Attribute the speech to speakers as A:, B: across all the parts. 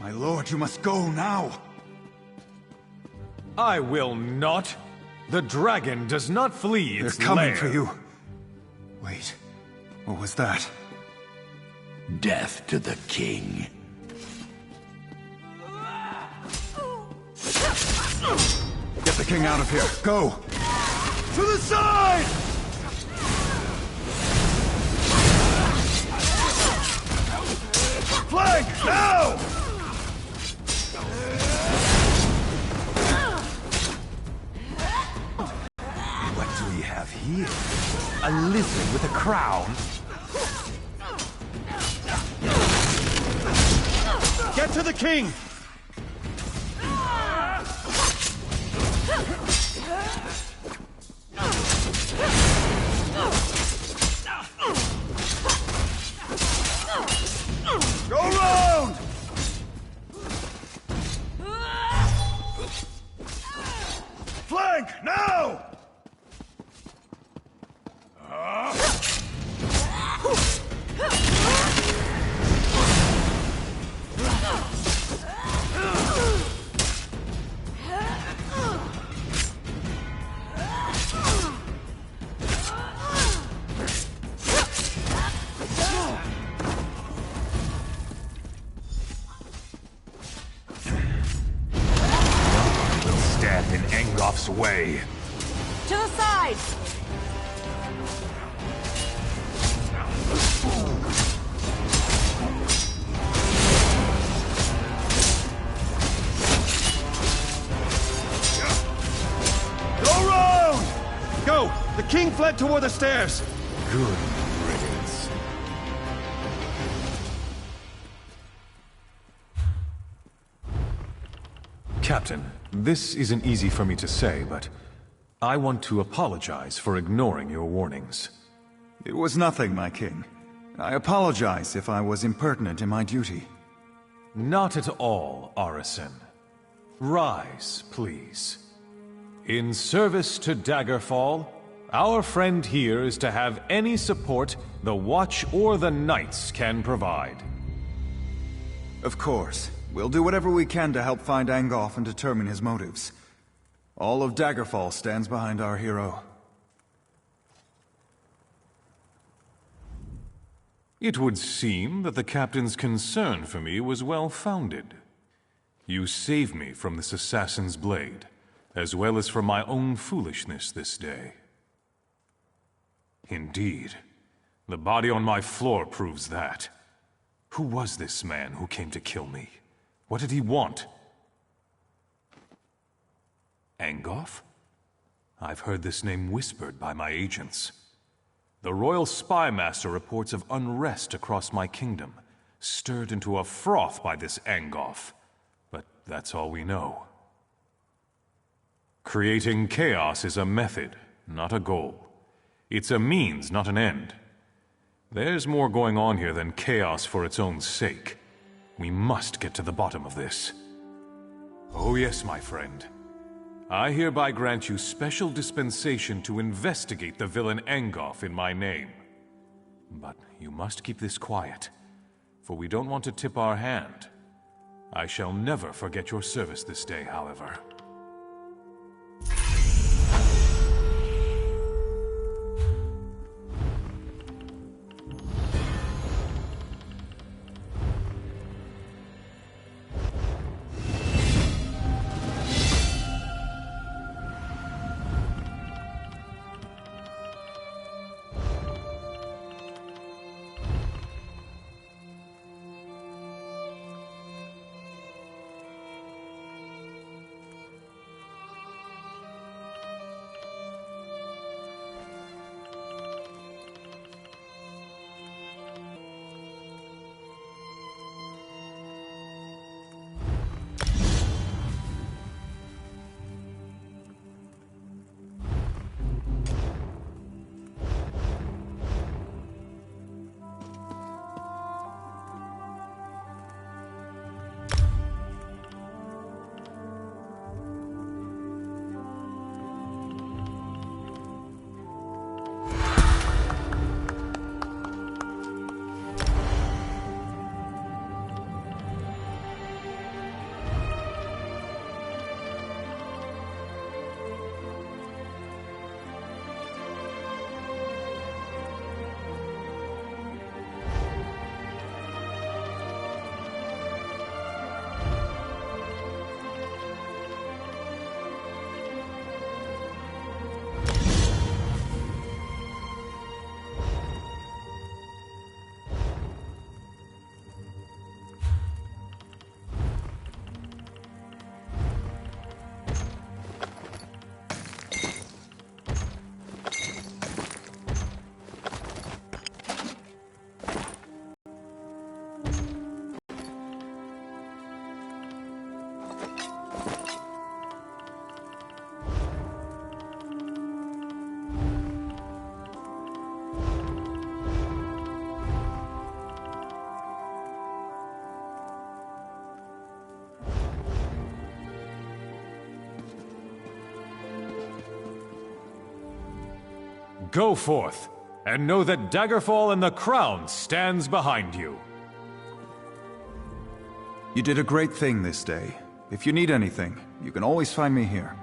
A: My lord, you must go now!
B: I will not! The dragon does not flee its
A: They're coming
B: lair.
A: for you! Wait, what was that?
C: Death to the king.
A: Get the king out of here! Go!
B: To the side!
A: Flank! Now!
B: What do we have here? A lizard with a crown? Get to the king!
A: Go round! Flank! Now!
B: Stand in Angof's way.
D: To the side!
A: Go round!
B: Go! The king fled toward the stairs!
C: Good riddance.
B: Captain, this isn't easy for me to say, but I want to apologize for ignoring your warnings.
A: It was nothing, my king. I apologize if I was impertinent in my duty.
B: Not at all, Arisen. Rise, please. In service to Daggerfall, our friend here is to have any support the Watch or the Knights can provide.
A: Of course. We'll do whatever we can to help find Angoff and determine his motives. All of Daggerfall stands behind our hero.
B: It would seem that the captain's concern for me was well-founded. You saved me from this assassin's blade, as well as from my own foolishness this day. Indeed, the body on my floor proves that. Who was this man who came to kill me? What did he want? Angoff? I've heard this name whispered by my agents. The Royal Spy Master reports of unrest across my kingdom, stirred into a froth by this Angoff. But that's all we know. Creating chaos is a method, not a goal. It's a means, not an end. There's more going on here than chaos for its own sake. We must get to the bottom of this. Oh yes, my friend. I hereby grant you special dispensation to investigate the villain Angoff in my name. But you must keep this quiet, for we don't want to tip our hand. I shall never forget your service this day, however. Go forth, and know that Daggerfall and the Crown stands behind you.
A: You did a great thing this day. If you need anything, you can always find me here.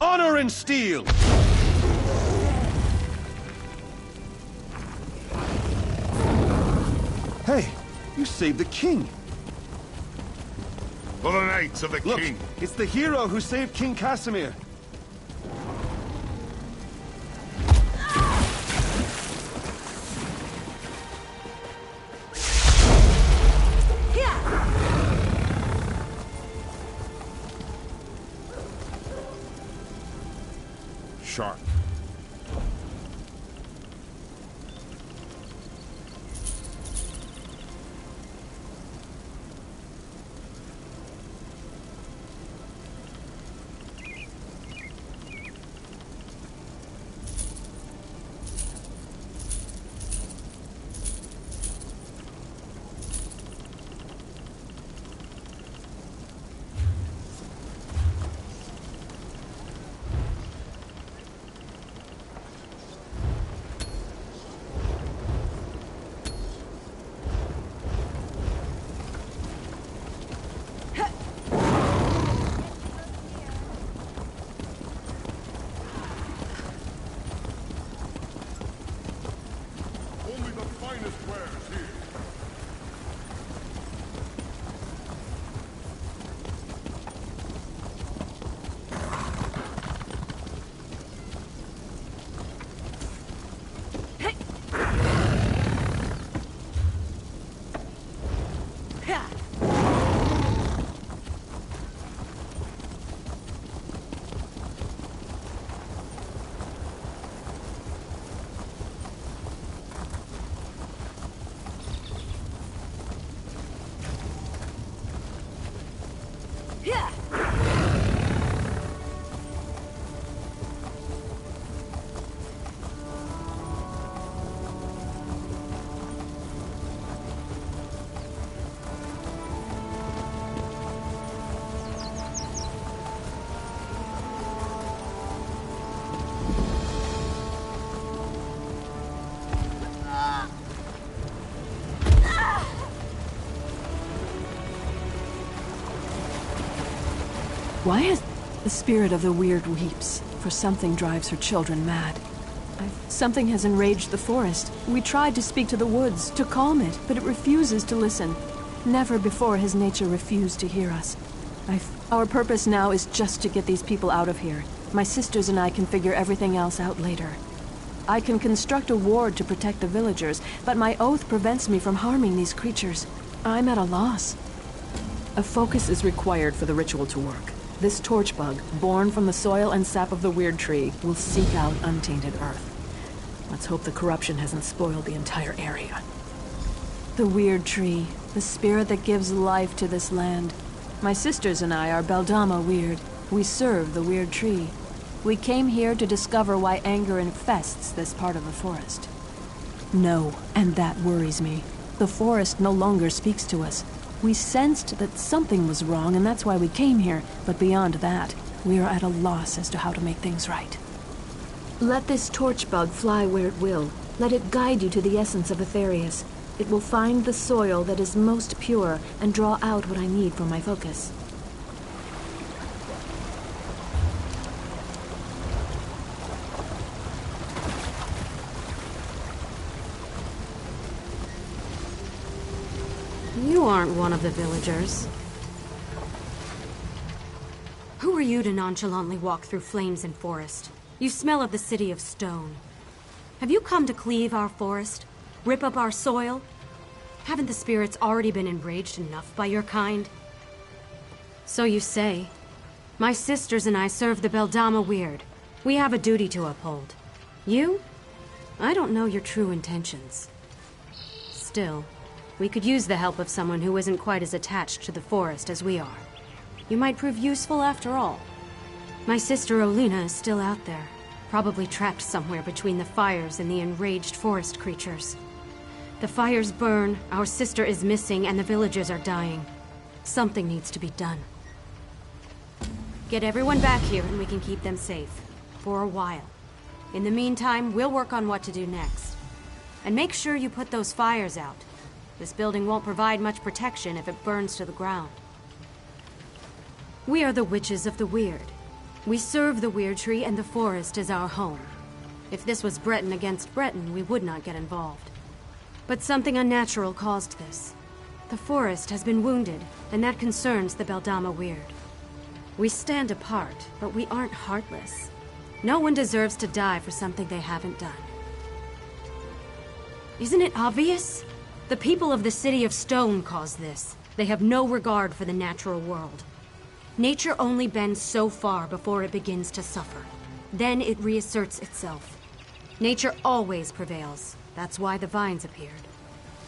E: Honor and steel! Hey, you saved the king!
F: For the knights of the
E: Look,
F: king!
E: it's the hero who saved King Casimir!
F: Sharp. Only the finest wares here.
G: Why is the spirit of the weird weeps? For something drives her children mad. Something has enraged the forest. We tried to speak to the woods, to calm it, but it refuses to listen. Never before has nature refused to hear us. Our purpose now is just to get these people out of here. My sisters and I can figure everything else out later. I can construct a ward to protect the villagers, but my oath prevents me from harming these creatures. I'm at a loss. A focus is required for the ritual to work. This torch bug, born from the soil and sap of the weird tree, will seek out untainted earth. Let's hope the corruption hasn't spoiled the entire area. The weird tree, the spirit that gives life to this land. My sisters and I are Beldama Weird. We serve the weird tree. We came here to discover why anger infests this part of the forest. No, and that worries me. The forest no longer speaks to us. We sensed that something was wrong, and that's why we came here. But beyond that, we are at a loss as to how to make things right. Let this torch bug fly where it will. Let it guide you to the essence of Aetherius. It will find the soil that is most pure and draw out what I need for my focus.
H: You aren't one of the villagers. Who are you to nonchalantly walk through flames and forest? You smell of the city of stone. Have you come to cleave our forest? Rip up our soil? Haven't the spirits already been enraged enough by your kind? So you say. My sisters and I serve the Beldama Weird. We have a duty to uphold. You? I don't know your true intentions. Still, we could use the help of someone who isn't quite as attached to the forest as we are. You might prove useful after all. My sister Olina is still out there, probably trapped somewhere between the fires and the enraged forest creatures. The fires burn, our sister is missing, and the villagers are dying. Something needs to be done. Get everyone back here and we can keep them safe. For a while. In the meantime, we'll work on what to do next. And make sure you put those fires out. This building won't provide much protection if it burns to the ground. We are the Witches of the Weird. We serve the Weird Tree, and the forest is our home. If this was Breton against Breton, we would not get involved. But something unnatural caused this. The forest has been wounded, and that concerns the Beldama Weird. We stand apart, but we aren't heartless. No one deserves to die for something they haven't done. Isn't it obvious? The people of the City of Stone caused this. They have no regard for the natural world. Nature only bends so far before it begins to suffer. Then it reasserts itself. Nature always prevails. That's why the vines appeared.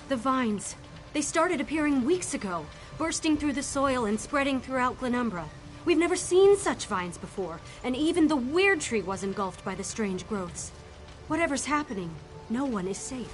H: The vines. They started appearing weeks ago, bursting through the soil and spreading throughout Glenumbra. We've never seen such vines before, and even the Weird Tree was engulfed by the strange growths. Whatever's happening, no one is safe.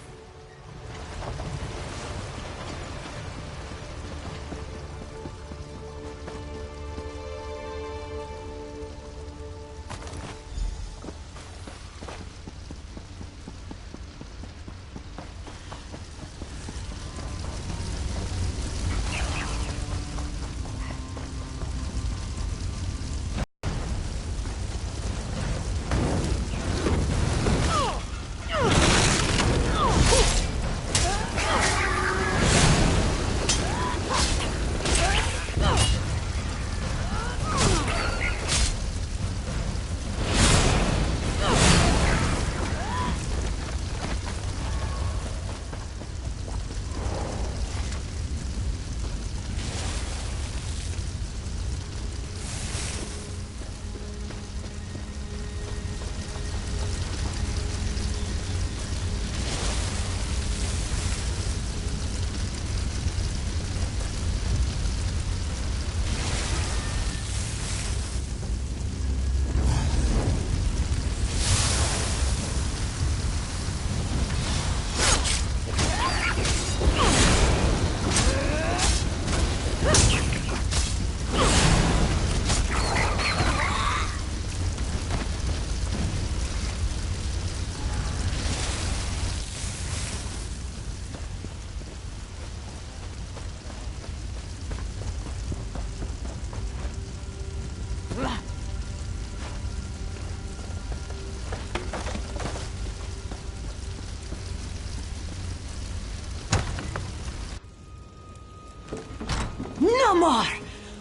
I: No more!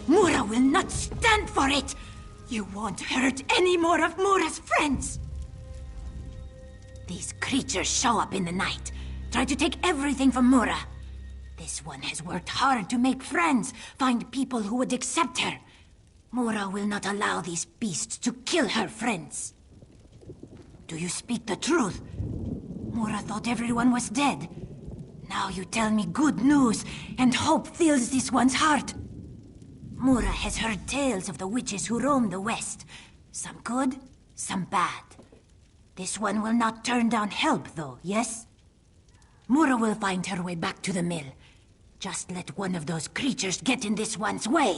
I: Mura will not stand for it! You won't hurt any more of Mura's friends! These creatures show up in the night, try to take everything from Mura. This one has worked hard to make friends, find people who would accept her. Mura will not allow these beasts to kill her friends. Do you speak the truth? Mura thought everyone was dead. Now you tell me good news, and hope fills this one's heart. Mura has heard tales of the witches who roam the West. Some good, some bad. This one will not turn down help, though, yes? Mura will find her way back to the mill. Just let one of those creatures get in this one's way.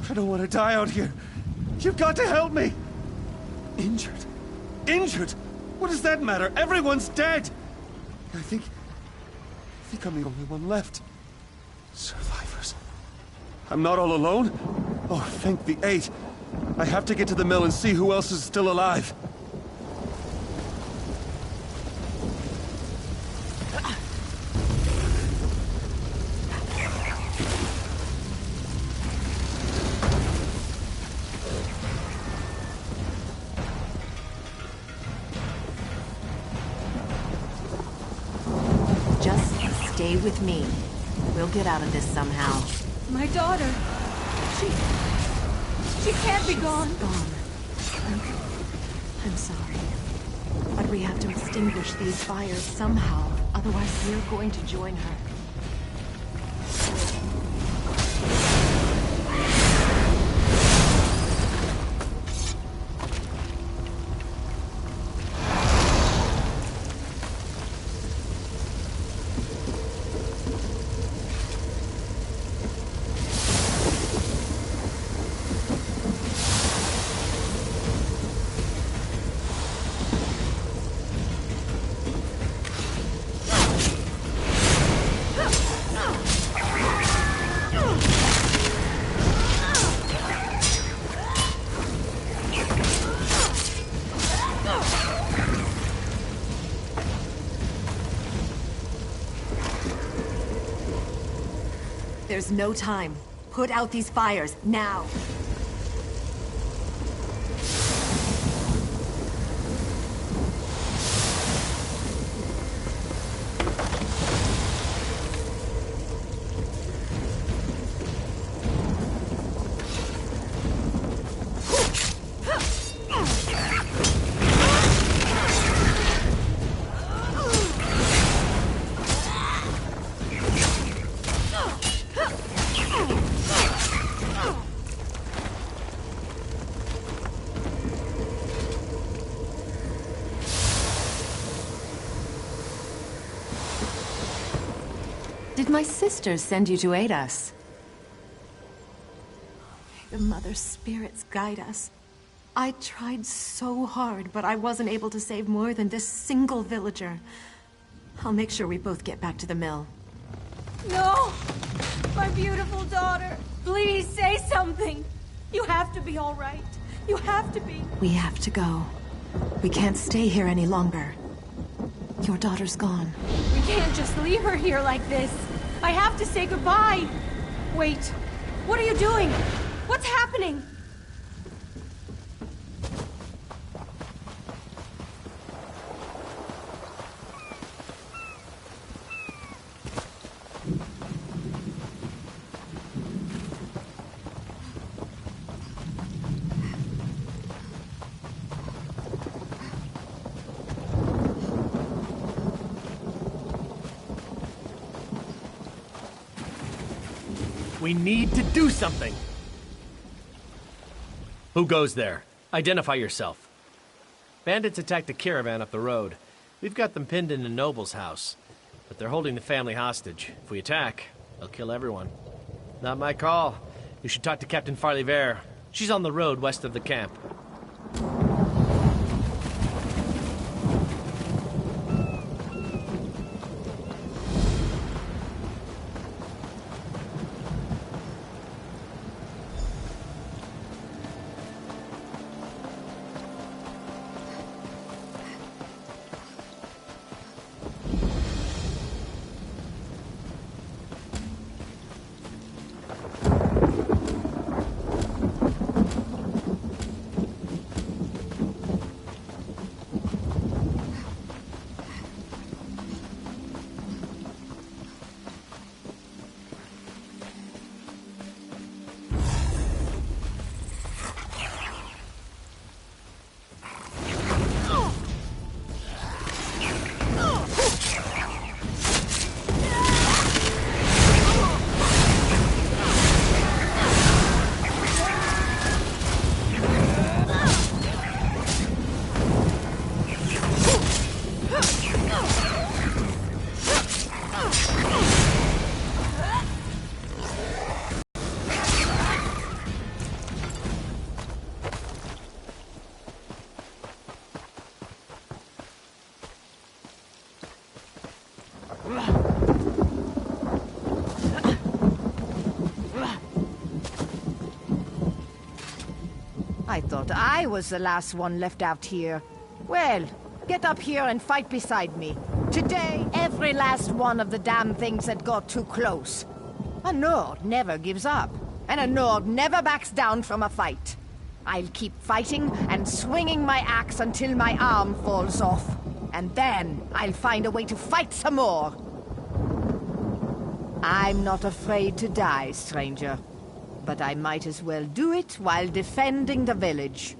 E: I don't want to die out here. You've got to help me! Injured? Injured? What does that matter? Everyone's dead! I think I'm the only one left. Survivors. I'm not all alone? Oh, thank the eight. I have to get to the mill and see who else is still alive.
D: Stay with me. We'll get out of this somehow.
G: My daughter. She can't be gone.
D: Gone. I'm sorry. But we have to extinguish these fires somehow. Otherwise, we're going to join her. There's no time. Put out these fires, now! Did my sisters send you to aid us? The Mother Spirits guide us. I tried so hard, but I wasn't able to save more than this single villager. I'll make sure we both get back to the mill. No! My beautiful daughter! Please say something! You have to be all right. You have to be.
G: We have to go. We can't stay here any longer. Your daughter's gone.
D: We can't just leave her here like this. I have to say goodbye. Wait, what are you doing? What's happening?
J: We need to do something! Who goes there? Identify yourself. Bandits attacked the caravan up the road. We've got them pinned in a noble's house. But they're holding the family hostage. If we attack, they'll kill everyone. Not my call. You should talk to Captain Farley-Vere. She's on the road west of the camp.
K: I thought I was the last one left out here. Well, get up here and fight beside me. Today, every last one of the damn things that got too close. A Nord never gives up, and a Nord never backs down from a fight. I'll keep fighting and swinging my axe until my arm falls off. And then I'll find a way to fight some more. I'm not afraid to die, stranger. But I might as well do it while defending the village.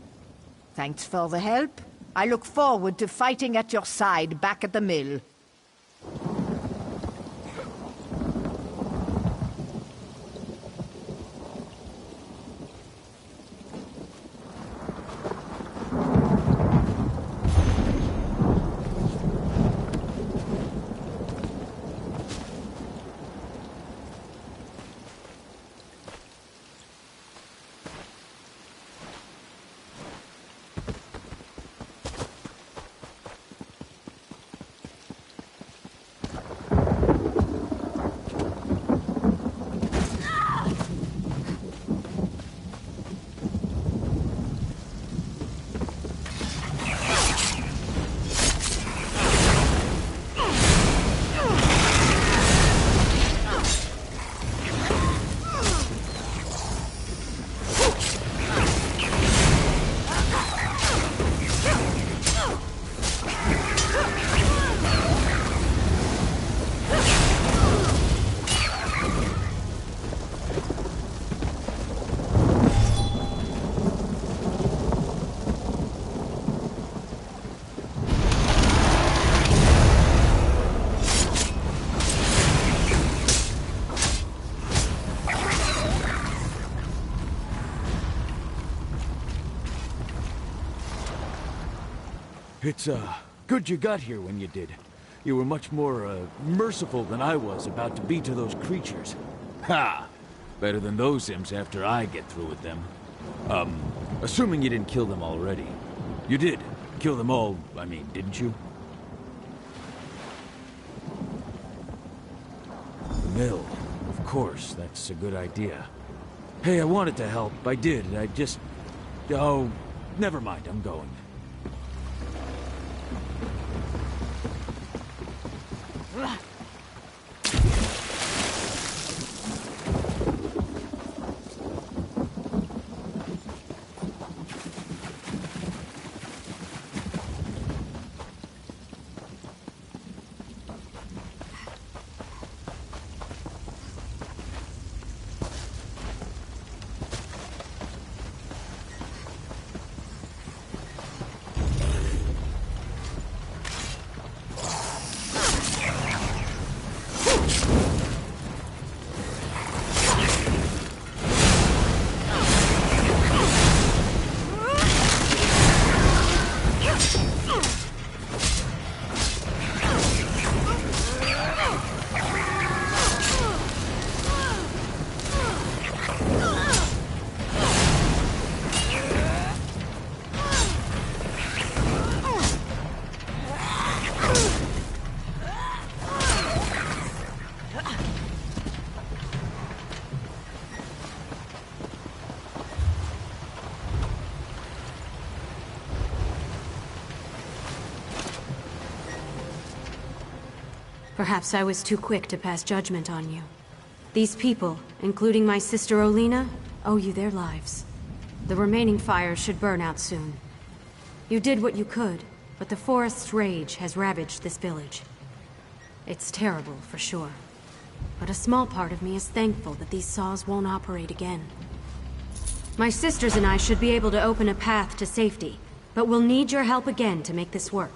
K: Thanks for the help. I look forward to fighting at your side back at the mill.
C: It's, good you got here when you did. You were much more, merciful than I was about to be to those creatures. Ha! Better than those imps after I get through with them. Assuming you didn't kill them already. You did. Kill them all, I mean, didn't you? The mill. Of course, that's a good idea. Hey, I wanted to help. I did. I just... Oh, never mind. I'm going.
H: Perhaps I was too quick to pass judgment on you. These people, including my sister Olena, owe you their lives. The remaining fires should burn out soon. You did what you could, but the forest's rage has ravaged this village. It's terrible, for sure. But a small part of me is thankful that these saws won't operate again. My sisters and I should be able to open a path to safety, but we'll need your help again to make this work.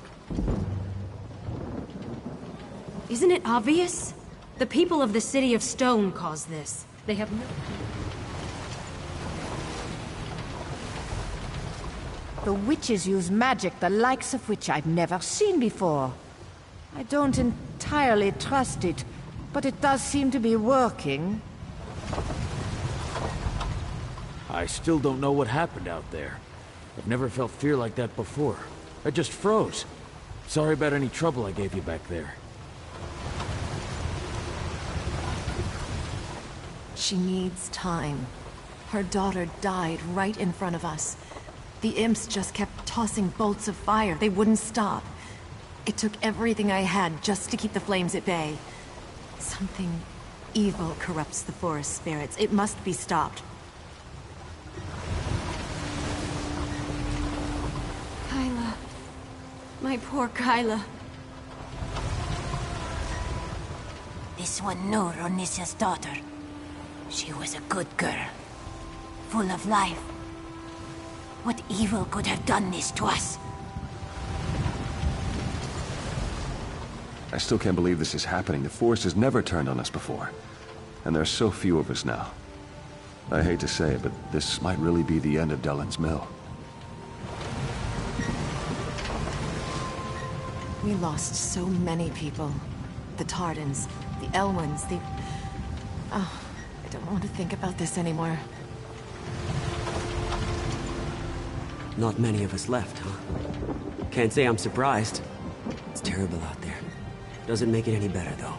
H: Isn't it obvious? The people of the City of Stone caused this. They have no...
K: The witches use magic the likes of which I've never seen before. I don't entirely trust it, but it does seem to be working.
C: I still don't know what happened out there. I've never felt fear like that before. I just froze. Sorry about any trouble I gave you back there.
D: She needs time. Her daughter died right in front of us. The imps just kept tossing bolts of fire. They wouldn't stop. It took everything I had just to keep the flames at bay. Something evil corrupts the forest spirits. It must be stopped.
G: Kyla. My poor Kyla.
I: This one knew Ronisia's daughter. She was a good girl, full of life. What evil could have done this to us?
L: I still can't believe this is happening. The forest has never turned on us before. And there are so few of us now. I hate to say it, but this might really be the end of Dellen's Mill.
D: We lost so many people. The Tardans, the Elwins, the... Oh, I don't want to think about this anymore.
M: Not many of us left, huh? Can't say I'm surprised. It's terrible out there. Doesn't make it any better, though.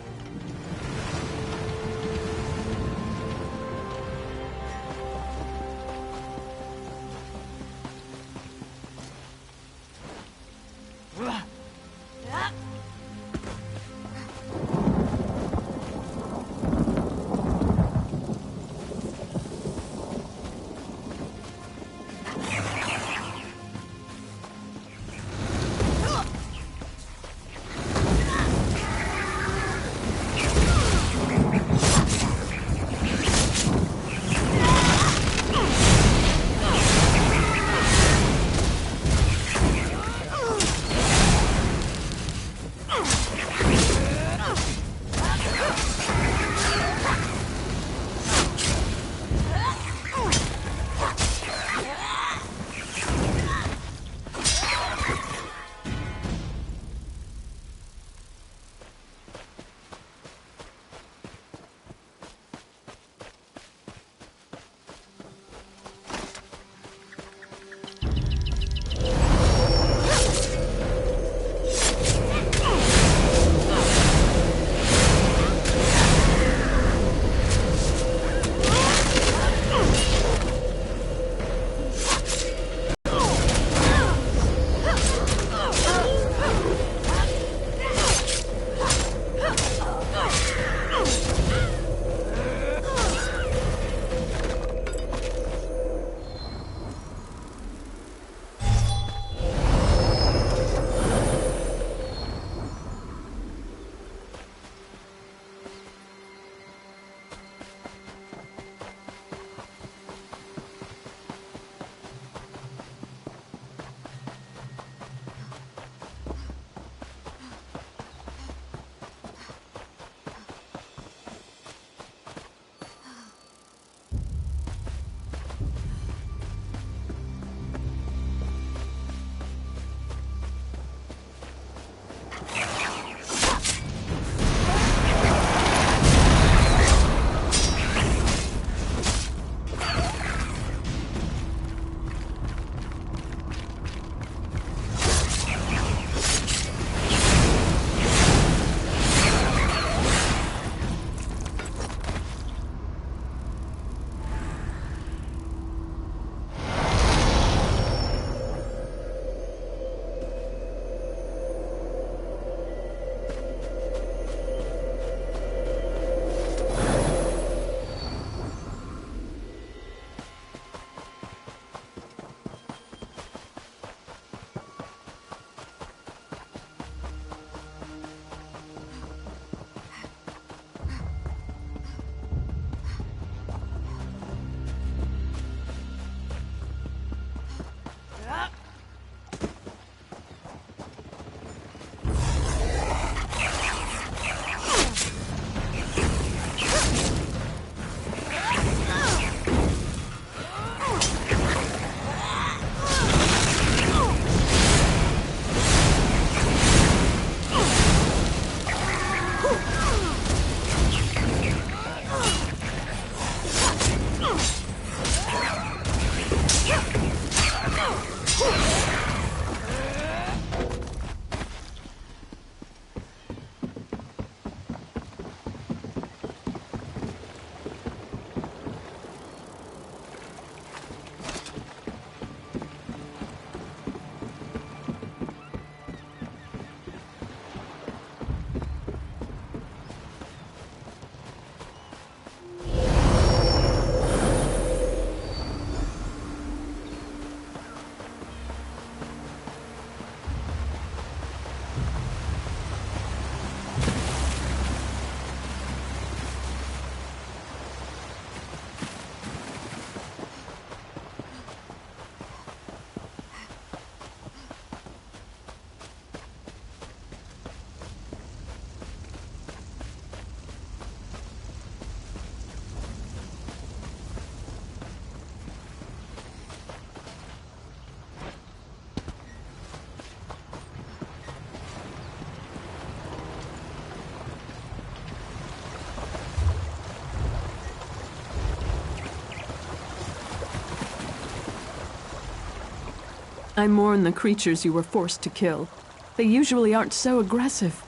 G: I mourn the creatures you were forced to kill. They usually aren't so aggressive.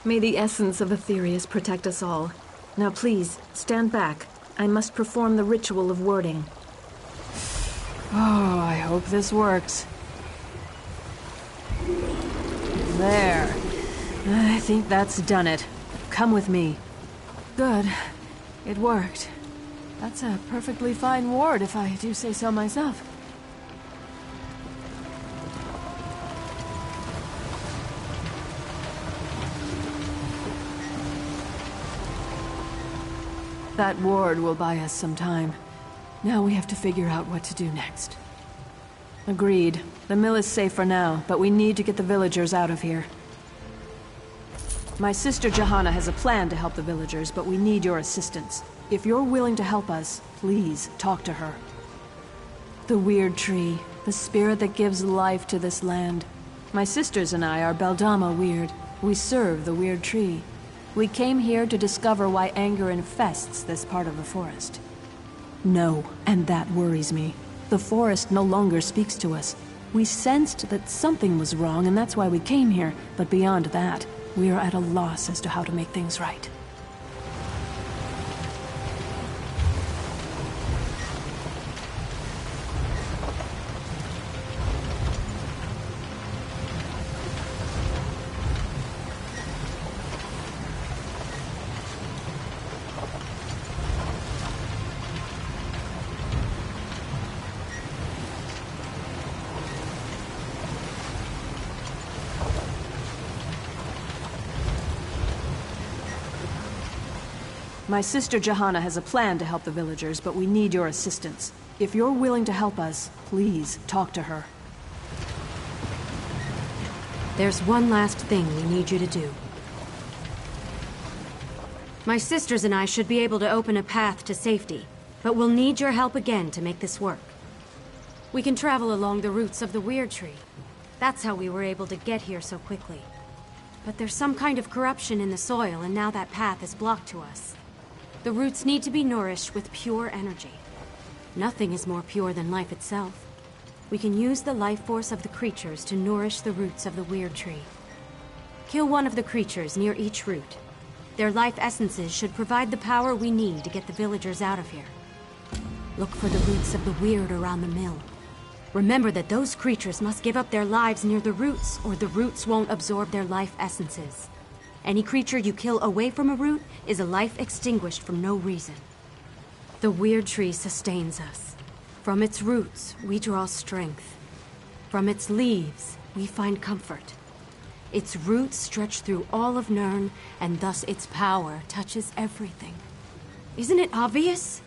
G: May the essence of Aetherius protect us all. Now please, stand back. I must perform the ritual of wording. Oh, I hope this works. There. I think that's done it. Come with me. Good. It worked. That's a perfectly fine ward, if I do say so myself. That ward will buy us some time. Now we have to figure out what to do next. Agreed. The mill is safe for now, but we need to get the villagers out of here. My sister Johanna has a plan to help the villagers, but we need your assistance. If you're willing to help us, please talk to her. The Weird Tree, the spirit that gives life to this land. My sisters and I are Beldama Weird. We serve the Weird Tree. We came here to discover why anger infests this part of the forest. No, and that worries me. The forest no longer speaks to us. We sensed that something was wrong, and that's why we came here. But beyond that, we are at a loss as to how to make things right. My sister Johanna has a plan to help the villagers, but we need your assistance. If you're willing to help us, please talk to her.
H: There's one last thing we need you to do. My sisters and I should be able to open a path to safety, but we'll need your help again to make this work. We can travel along the roots of the Weird Tree. That's how we were able to get here so quickly. But there's some kind of corruption in the soil, and now that path is blocked to us. The roots need to be nourished with pure energy. Nothing is more pure than life itself. We can use the life force of the creatures to nourish the roots of the Weird Tree. Kill one of the creatures near each root. Their life essences should provide the power we need to get the villagers out of here. Look for the roots of the weird around the mill. Remember that those creatures must give up their lives near the roots, or the roots won't absorb their life essences. Any creature you kill away from a root is a life extinguished for no reason. The Weird Tree sustains us. From its roots, we draw strength. From its leaves, we find comfort. Its roots stretch through all of Nirn, and thus its power touches everything. Isn't it obvious?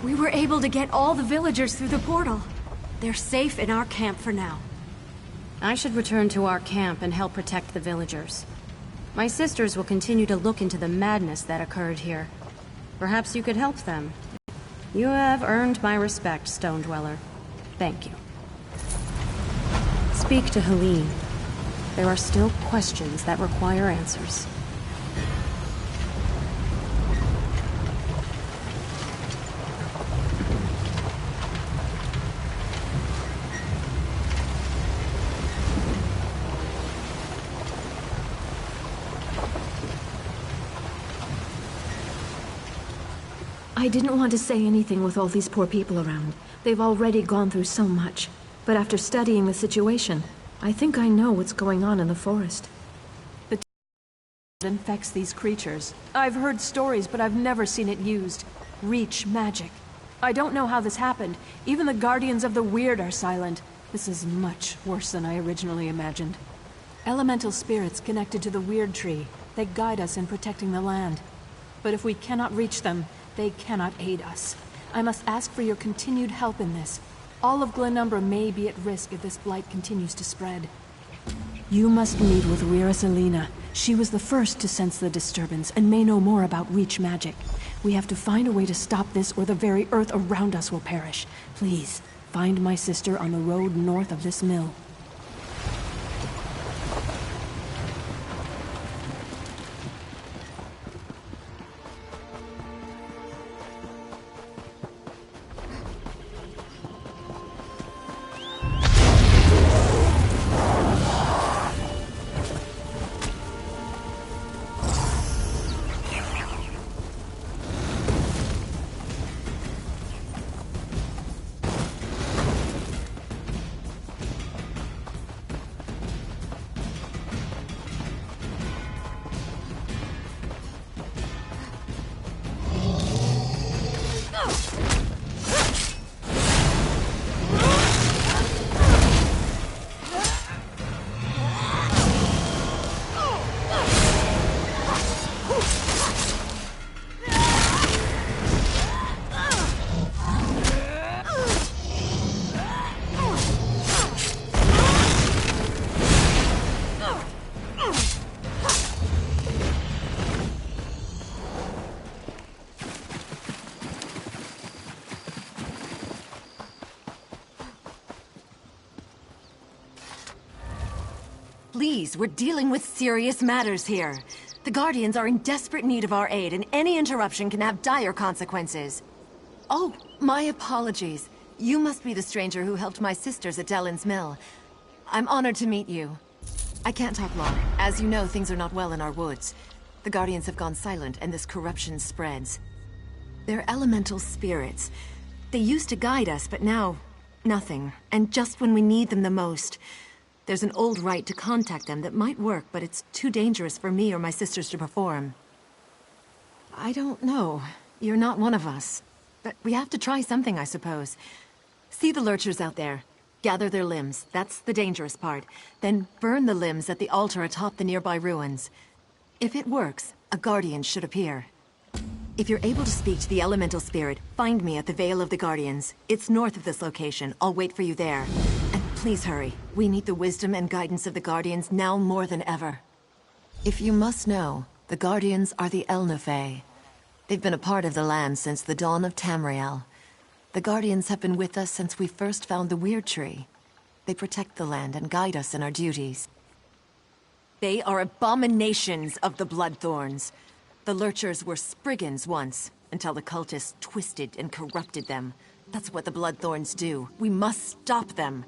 H: We were able to get all the villagers through the portal. They're safe in our camp for now. I should return to our camp and help protect the villagers. My sisters will continue to look into the madness that occurred here. Perhaps you could help them. You have earned my respect, Stone Dweller. Thank you. Speak to Helene. There are still questions that require answers.
G: I didn't want to say anything with all these poor people around. They've already gone through so much. But after studying the situation, I think I know what's going on in the forest. The that infects these creatures. I've heard stories, but I've never seen it used. Reach magic. I don't know how this happened. Even the Guardians of the Weird are silent. This is much worse than I originally imagined. Elemental spirits connected to the Weird Tree. They guide us in protecting the land. But if we cannot reach them, they cannot aid us. I must ask for your continued help in this. All of Glenumbra may be at risk if this blight continues to spread. You must meet with Rira Selena. She was the first to sense the disturbance and may know more about Reach magic. We have to find a way to stop this or the very earth around us will perish. Please, find my sister on the road north of this mill.
D: Please, we're dealing with serious matters here. The Guardians are in desperate need of our aid, and any interruption can have dire consequences. Oh, my apologies. You must be the stranger who helped my sisters at Dellen's Mill. I'm honored to meet you. I can't talk long. As you know, things are not well in our woods. The Guardians have gone silent, and this corruption spreads. They're elemental spirits. They used to guide us, but now, nothing. And just when we need them the most. There's an old rite to contact them that might work, but it's too dangerous for me or my sisters to perform. I don't know. You're not one of us. But we have to try something, I suppose. See the lurchers out there. Gather their limbs. That's the dangerous part. Then burn the limbs at the altar atop the nearby ruins. If it works, a Guardian should appear. If you're able to speak to the elemental spirit, find me at the Vale of the Guardians. It's north of this location. I'll wait for you there. And please hurry. We need the wisdom and guidance of the Guardians now more than ever. If you must know, the Guardians are the Elnufey. They've been a part of the land since the dawn of Tamriel. The Guardians have been with us since we first found the Weird Tree. They protect the land and guide us in our duties. They are abominations of the Bloodthorns. The Lurchers were Spriggans once, until the cultists twisted and corrupted them. That's what the Bloodthorns do. We must stop them.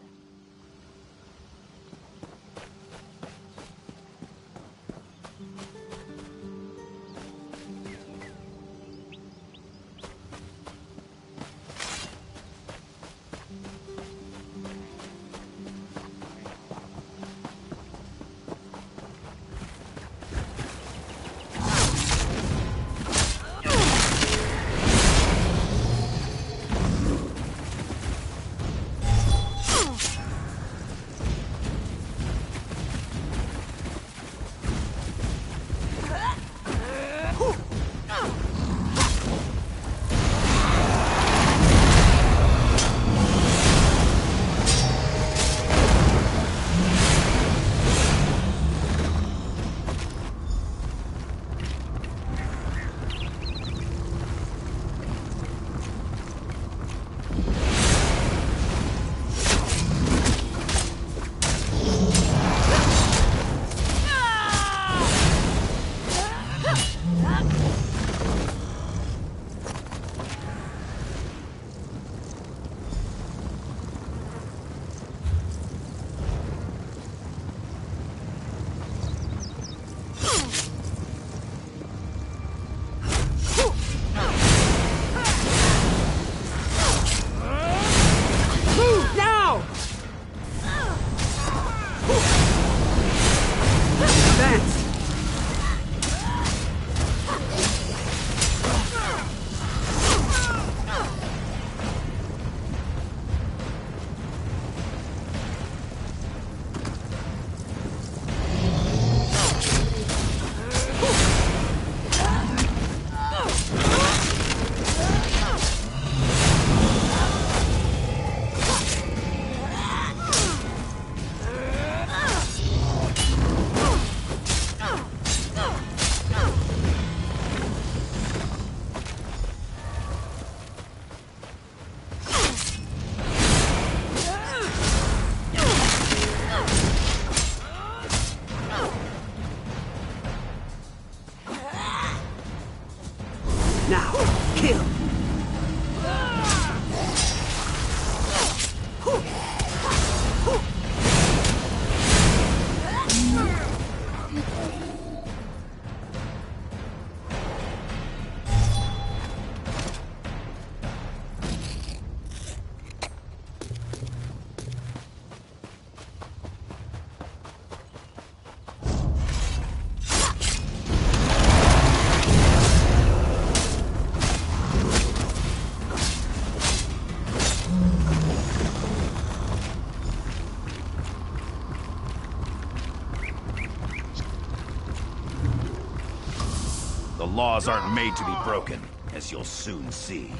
N: The laws aren't made to be broken, as you'll soon see.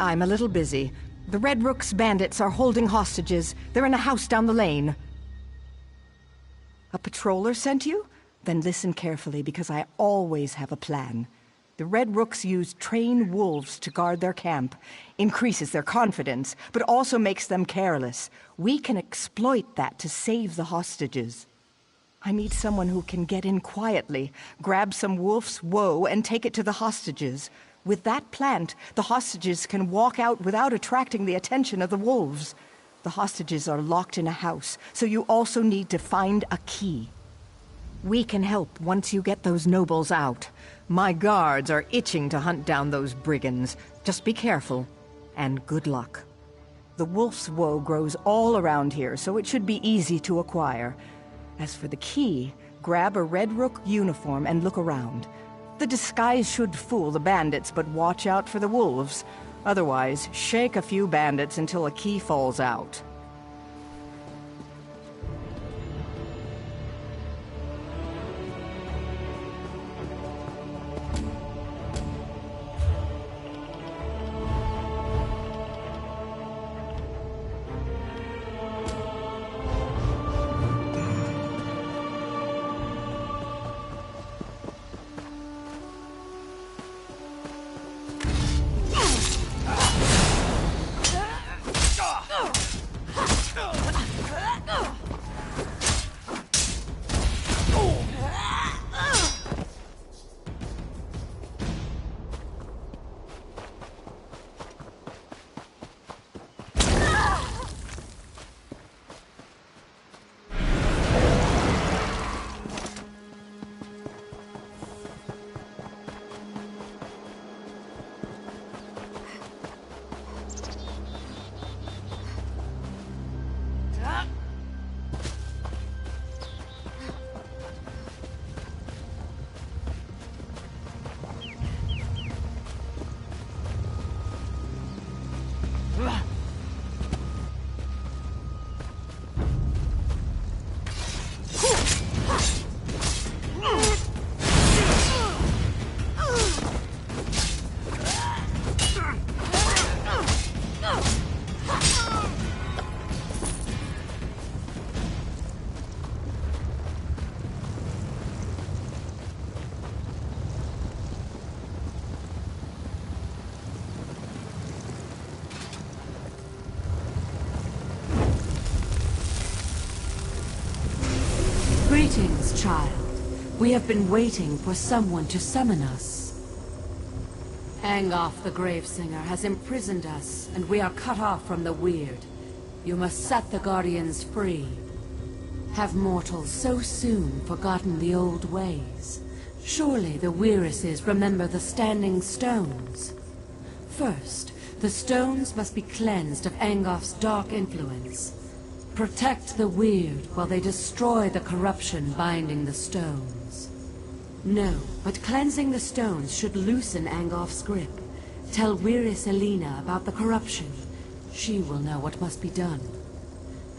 K: I'm a little busy. The Red Rook's bandits are holding hostages. They're in a house down the lane. A patroller sent you? Then listen carefully, because I always have a plan. The Red Rooks use trained wolves to guard their camp. Increases their confidence, but also makes them careless. We can exploit that to save the hostages. I need someone who can get in quietly, grab some wolf's woe, and take it to the hostages. With that plant, the hostages can walk out without attracting the attention of the wolves. The hostages are locked in a house, so you also need to find a key. We can help once you get those nobles out. My guards are itching to hunt down those brigands. Just be careful, and good luck. The wolf's woe grows all around here, so it should be easy to acquire. As for the key, grab a Red Rook uniform and look around. The disguise should fool the bandits, but watch out for the wolves. Otherwise, shake a few bandits until a key falls out.
O: Greetings, child. We have been waiting for someone to summon us. Angoff the Gravesinger has imprisoned us, and we are cut off from the Weird. You must set the Guardians free. Have mortals so soon forgotten the old ways? Surely the Weirises remember the Standing Stones. First, the stones must be cleansed of Angoff's dark influence. Protect the Weird while they destroy the corruption binding the stones. No, but cleansing the stones should loosen Angoff's grip. Tell Weiris Elena about the corruption. She will know what must be done.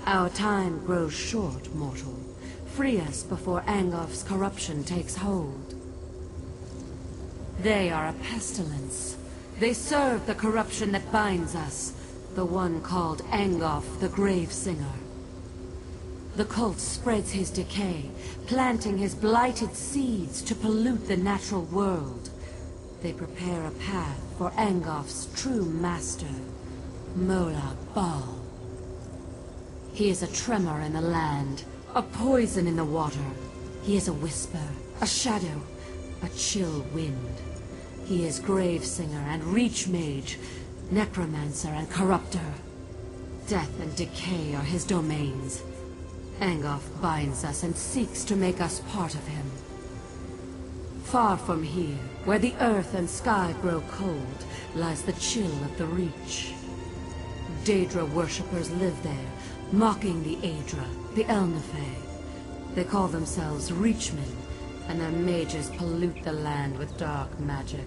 O: Our time grows short, mortal. Free us before Angoff's corruption takes hold. They are a pestilence. They serve the corruption that binds us, the one called Angoff the Gravesinger. The cult spreads his decay, planting his blighted seeds to pollute the natural world. They prepare a path for Angoff's true master, Molag Bal. He is a tremor in the land, a poison in the water. He is a whisper, a shadow, a chill wind. He is Gravesinger and Reach Mage, Necromancer and Corruptor. Death and decay are his domains. Angoff binds us and seeks to make us part of him. Far from here, where the earth and sky grow cold, lies the chill of the Reach. Daedra worshippers live there, mocking the Aedra, the Elnafey. They call themselves Reachmen, and their mages pollute the land with dark magic.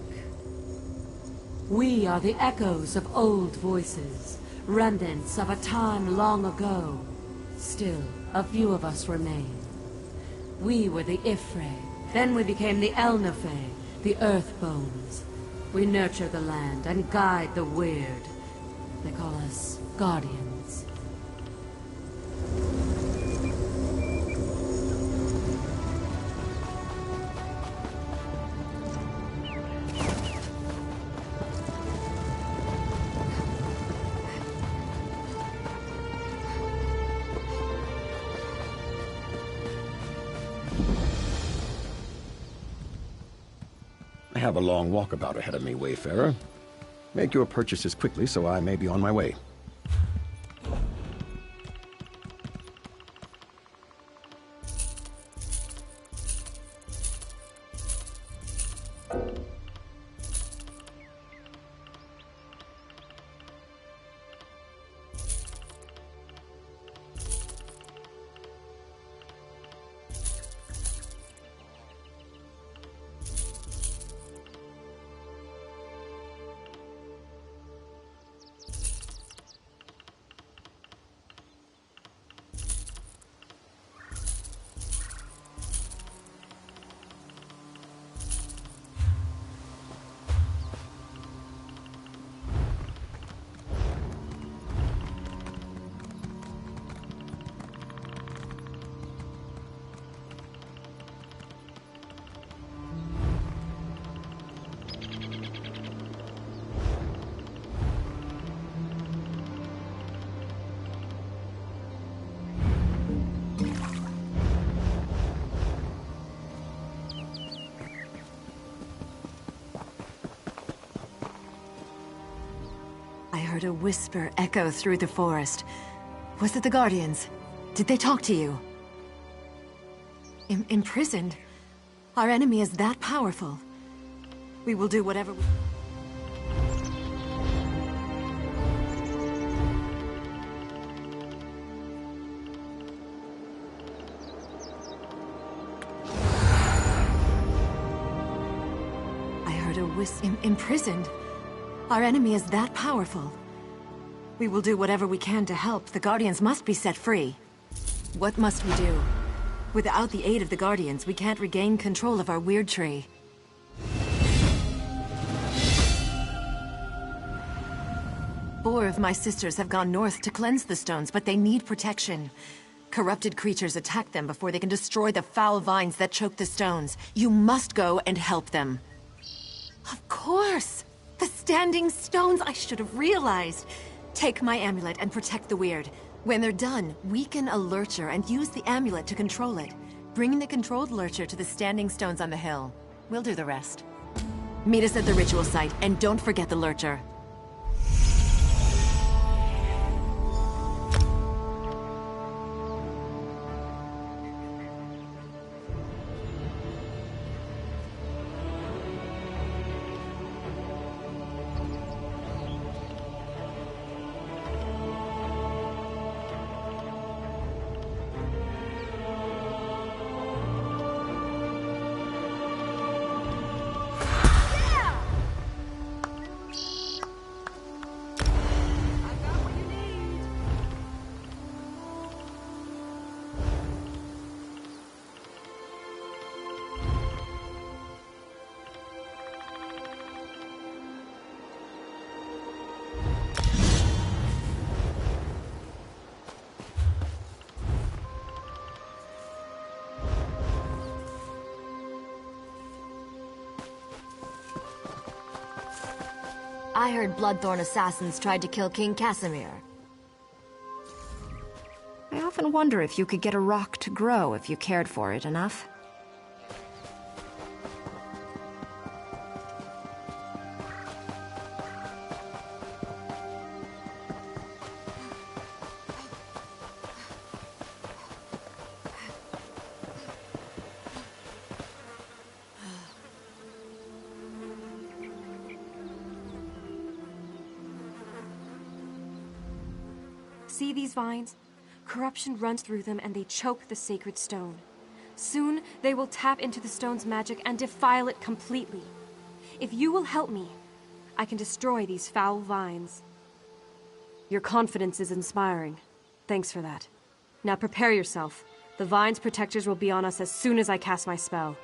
O: We are the echoes of old voices, remnants of a time long ago. Still, a few of us remain. We were the Ifrei, then we became the Elnafey, the Earthbones. We nurture the land and guide the Weird. They call us Guardians.
P: I have a long walkabout ahead of me, Wayfarer. Make your purchases quickly so I may be on my way.
D: I heard a whisper echo through the forest. Was it the Guardians? Did they talk to you? Imprisoned? Our enemy is that powerful. We will do whatever we... I heard a whisper... Imprisoned? Our enemy is that powerful. We will do whatever we can to help. The Guardians must be set free. What must we do? Without the aid of the Guardians, we can't regain control of our weird tree. Four of my sisters have gone north to cleanse the stones, but they need protection. Corrupted creatures attack them before they can destroy the foul vines that choke the stones. You must go and help them. Of course! The standing stones! I should have realized! Take my amulet and protect the weird. When they're done, weaken a lurcher and use the amulet to control it. Bring the controlled lurcher to the standing stones on the hill. We'll do the rest. Meet us at the ritual site, and don't forget the lurcher.
Q: I heard Bloodthorn assassins tried to kill King Casimir. I often wonder if you could get a rock to grow if you cared for it enough.
H: See these vines? Corruption runs through them and they choke the sacred stone. Soon, they will tap into the stone's magic and defile it completely. If you will help me, I can destroy these foul vines. Your confidence is inspiring. Thanks for that. Now prepare yourself. The vine's protectors will be on us as soon as I cast my spell.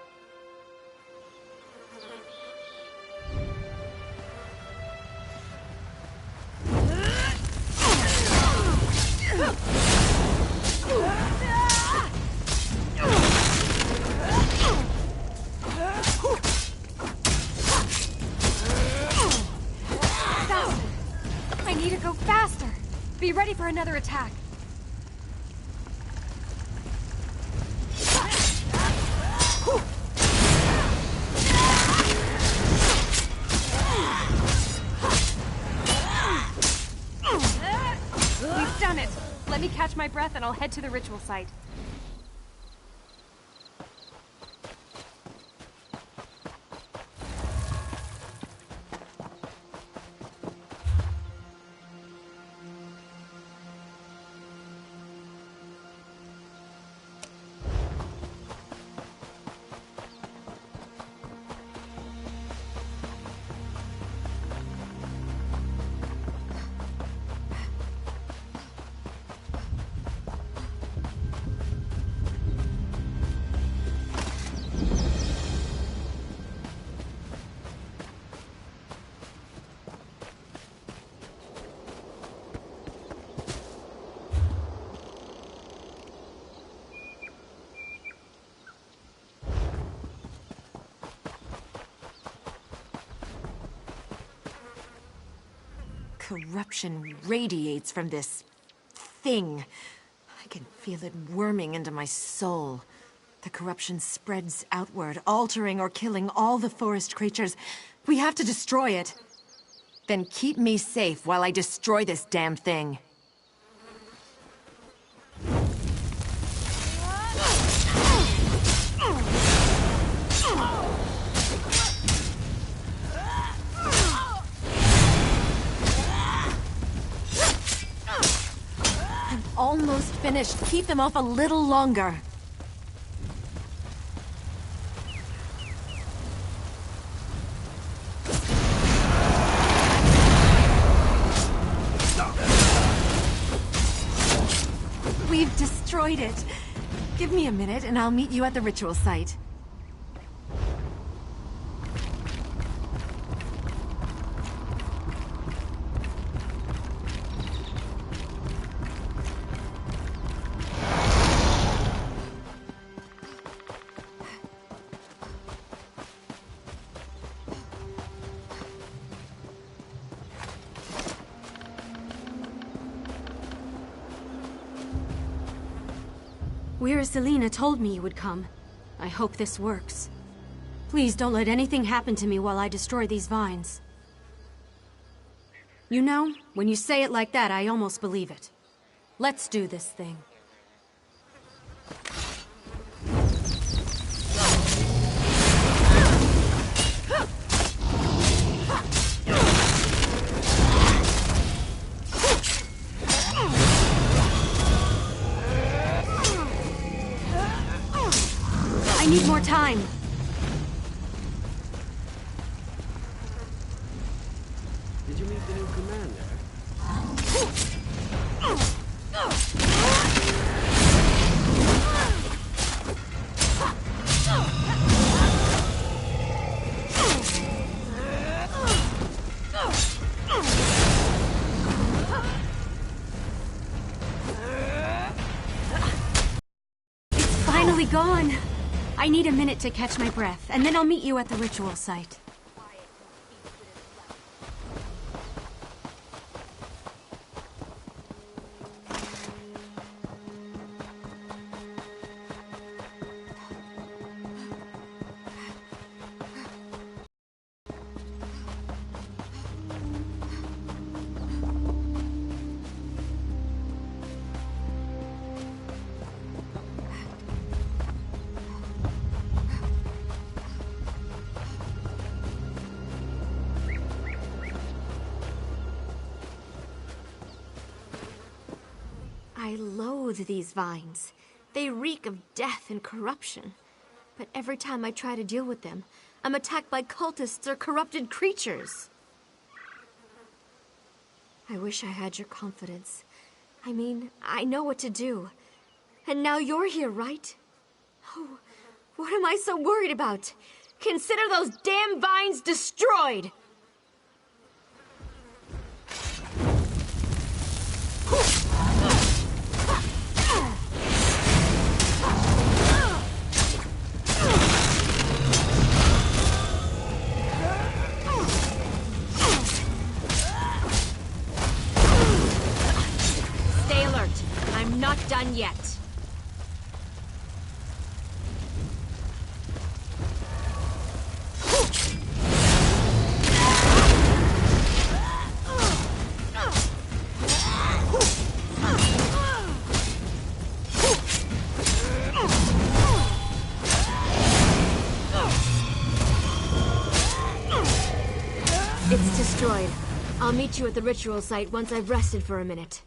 H: I need to go faster! Be ready for another attack!
R: my breath and I'll head to the ritual site.
D: Corruption radiates from this thing. I can feel it worming into my soul. The corruption spreads outward, altering or killing all the forest creatures. We have to destroy it. Then keep me safe while I destroy this damn thing. Almost finished. Keep them off a little longer. We've destroyed it. Give me a minute and I'll meet you at the ritual site.
H: Weira Selena told me you would come. I hope this works. Please don't let anything happen to me while I destroy these vines. You know, when you say it like that, I almost believe it. Let's do this thing. I need more time.
M: Did you meet the new commander?
H: It's finally gone. I need a minute to catch my breath, and then I'll meet you at the ritual site. I loathe these vines. They reek of death and corruption. But every time I try to deal with them, I'm attacked by cultists or corrupted creatures. I wish I had your confidence. I mean, I know what to do. And now you're here, right? Oh, what am I so worried about? Consider those damn vines destroyed! Stay alert. I'm not done yet.
Q: destroyed. I'll meet you at the ritual site once I've rested for a minute.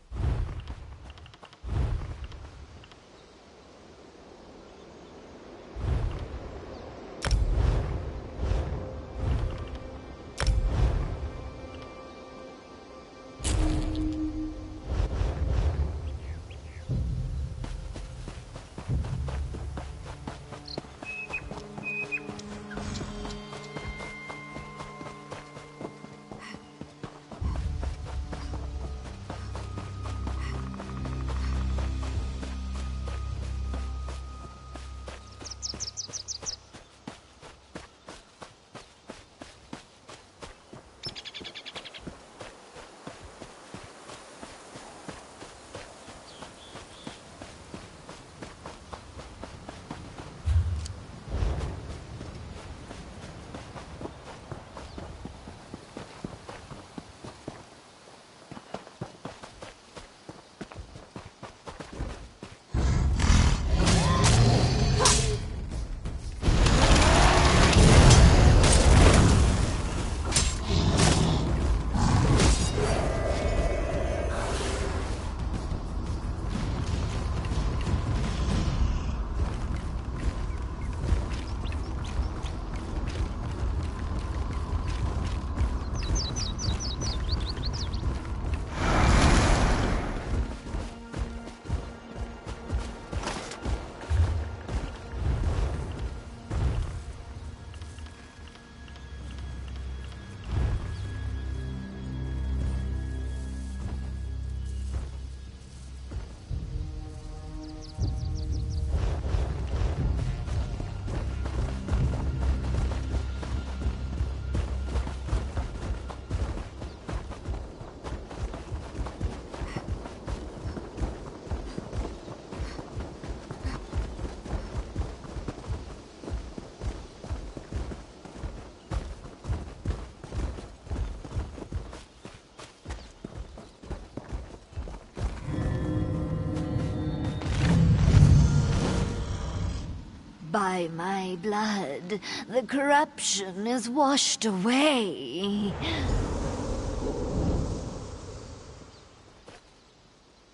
K: By my blood, the corruption is washed away.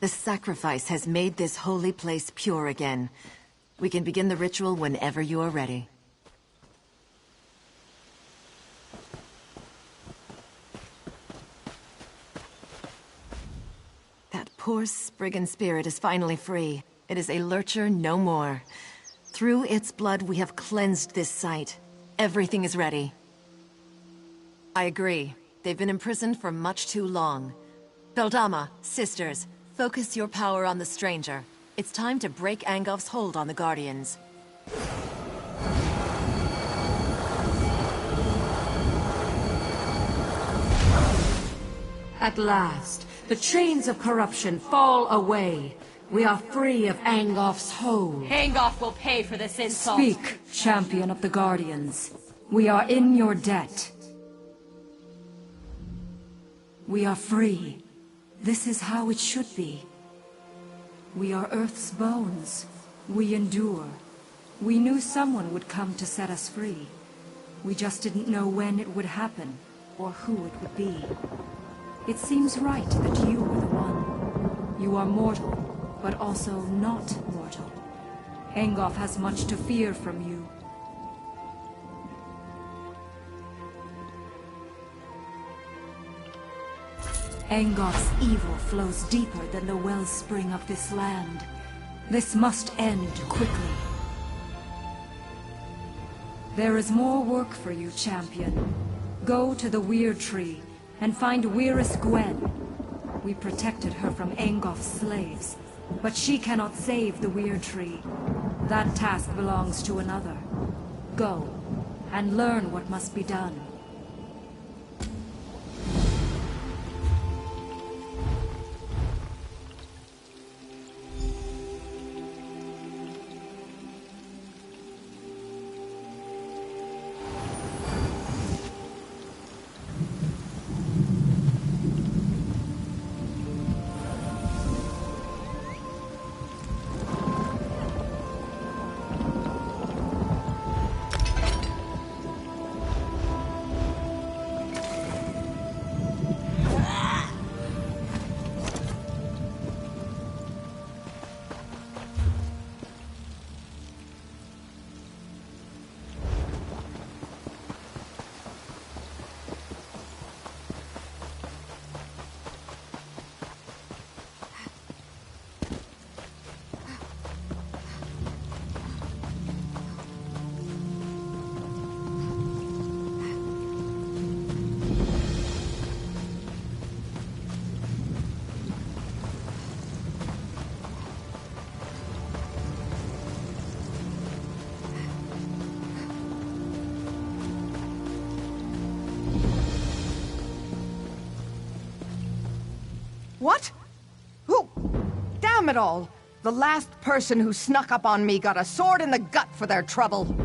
D: The sacrifice has made this holy place pure again. We can begin the ritual whenever you are ready. That poor Spriggan spirit is finally free. It is a lurcher no more. Through its blood, we have cleansed this site. Everything is ready. I agree. They've been imprisoned for much too long. Beldama, sisters, focus your power on the stranger. It's time to break Angof's hold on the Guardians.
O: At last, the chains of corruption fall away. We are free of Angof's hold.
S: Angof will pay for this insult.
O: Speak, champion of the Guardians. We are in your debt. We are free. This is how it should be. We are Earth's bones. We endure. We knew someone would come to set us free. We just didn't know when it would happen, or who it would be. It seems right that you are the one. You are mortal, but also not mortal. Angof has much to fear from you. Angof's evil flows deeper than the wellspring of this land. This must end quickly. There is more work for you, champion. Go to the Weird Tree and find Weirus Gwen. We protected her from Angof's slaves, but she cannot save the Weird Tree. That task belongs to another. Go, and learn what must be done.
K: What? Who? Damn it all! The last person who snuck up on me got a sword in the gut for their trouble.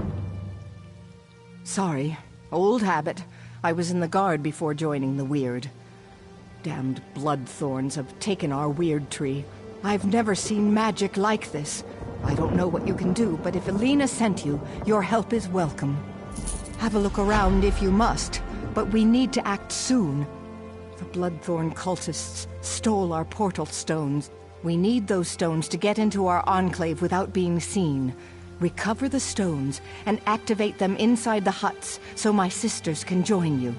K: Sorry. Old habit. I was in the guard before joining the Weird. Damned bloodthorns have taken our Weird tree. I've never seen magic like this. I don't know what you can do, but if Elena sent you, your help is welcome. Have a look around if you must, but we need to act soon. The Bloodthorn cultists stole our portal stones. We need those stones to get into our enclave without being seen. Recover the stones and activate them inside the huts so my sisters can join you.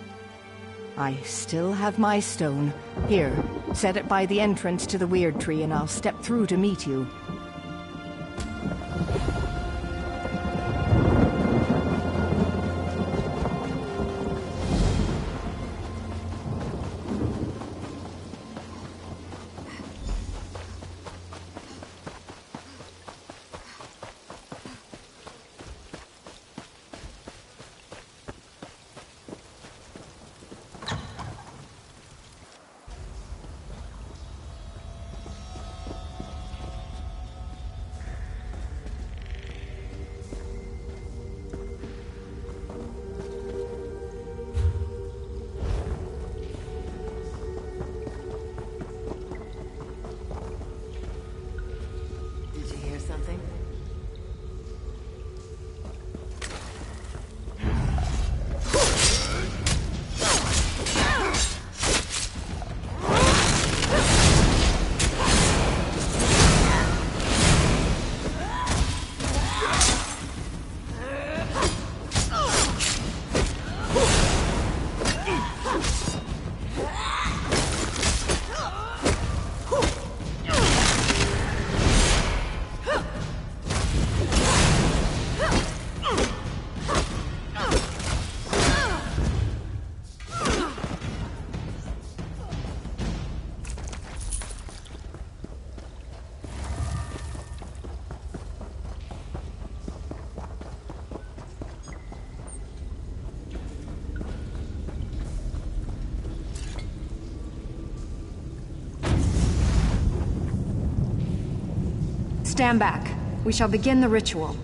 K: I still have my stone. Here, set it by the entrance to the Weird Tree and I'll step through to meet you.
D: Stand back. We shall begin the ritual.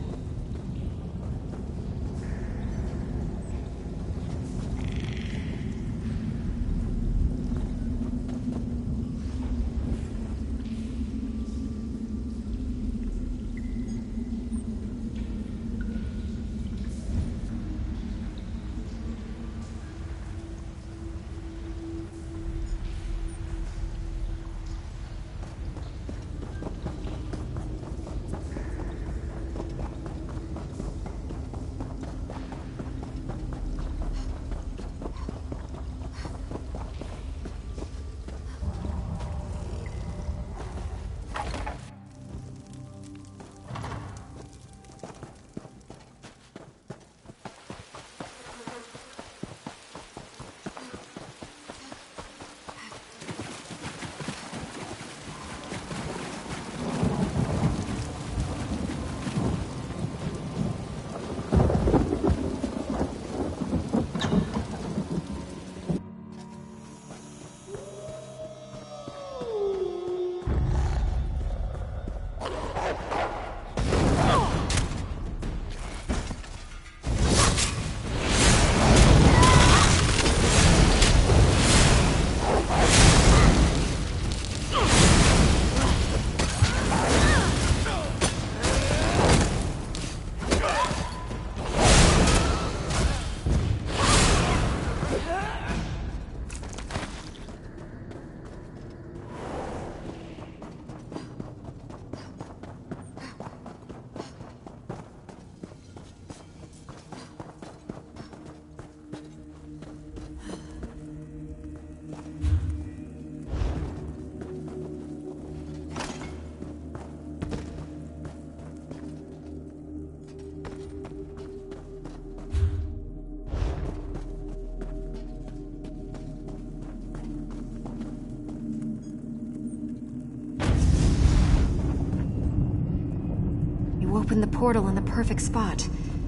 D: Opened the portal in the perfect spot.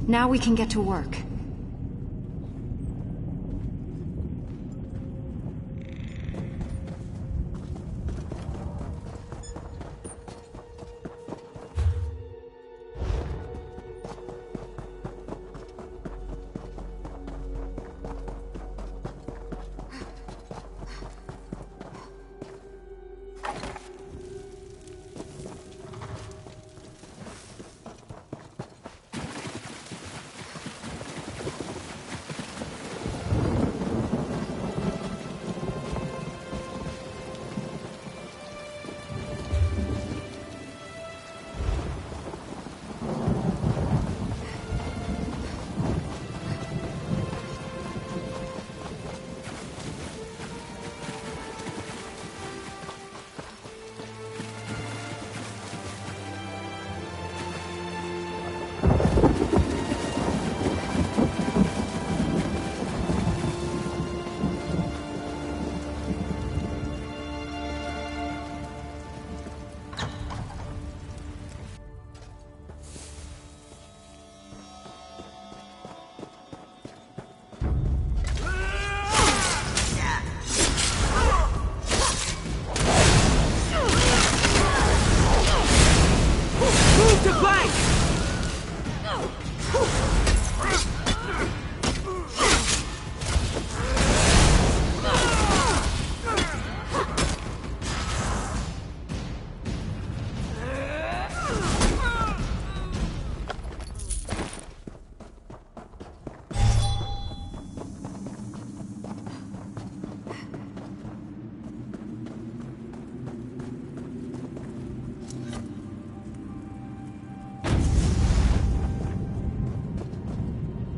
D: Now we can get to work.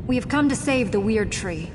Q: We have come to save the Weird Tree.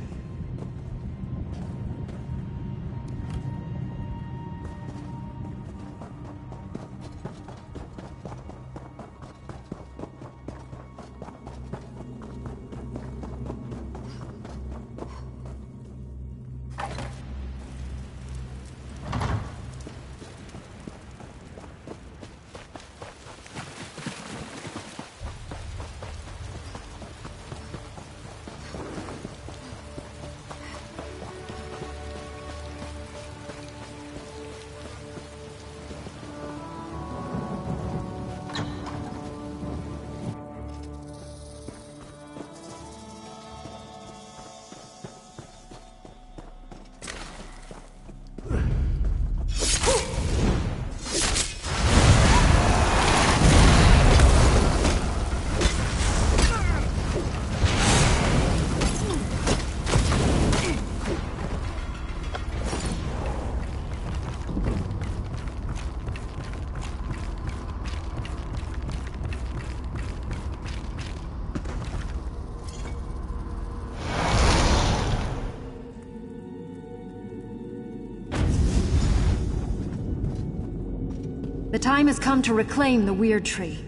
Q: The time has come to reclaim the Weird Tree.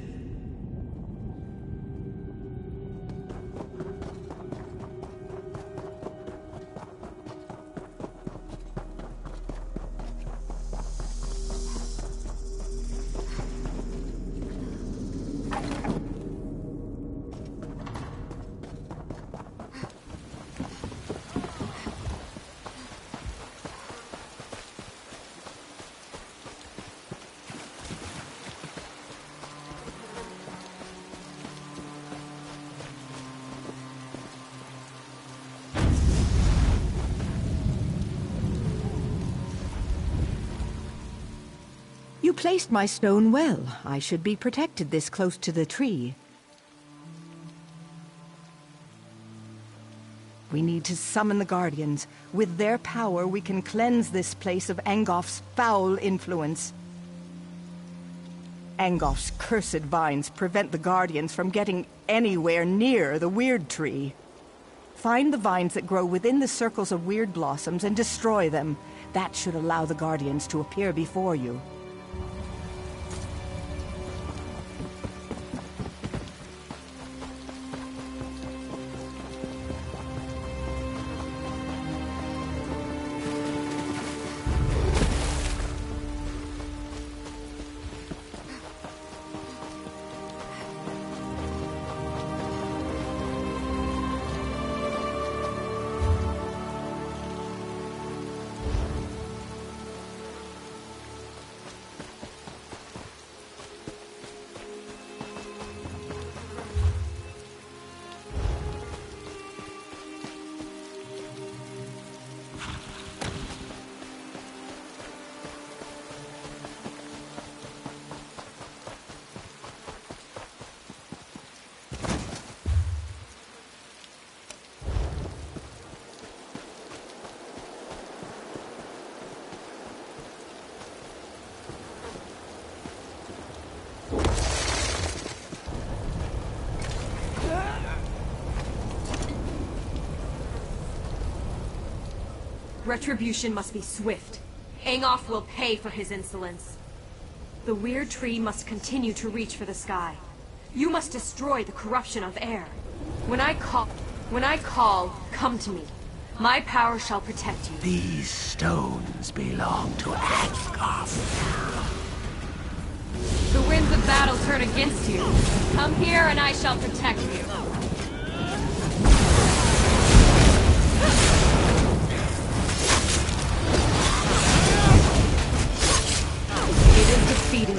K: You placed my stone well. I should be protected this close to the tree. We need to summon the Guardians. With their power, we can cleanse this place of Angoff's foul influence. Angoff's cursed vines prevent the Guardians from getting anywhere near the Weird Tree. Find the vines that grow within the circles of weird blossoms and destroy them. That should allow the Guardians to appear before you.
H: Retribution must be swift. Angoff will pay for his insolence. The Weird Tree must continue to reach for the sky. You must destroy the corruption of air. When I call, come to me. My power shall protect you.
T: These stones belong to Angoff.
H: The winds of battle turn against you. Come here and I shall protect you. Defeated.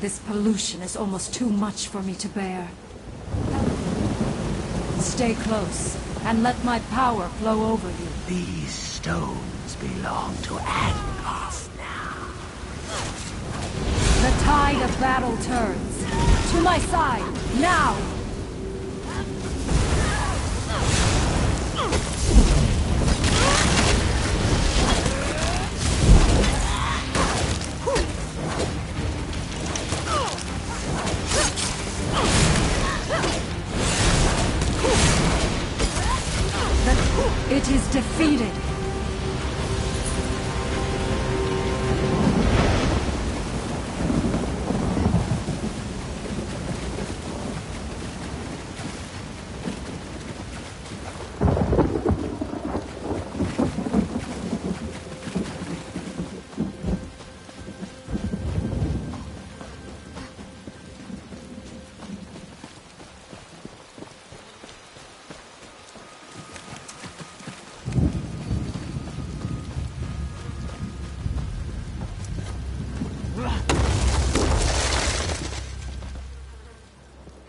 O: This pollution is almost too much for me to bear. Stay close, and let my power flow over you.
T: These stones belong to Angoff now.
O: The tide of battle turns. To my side, now! It is defeated.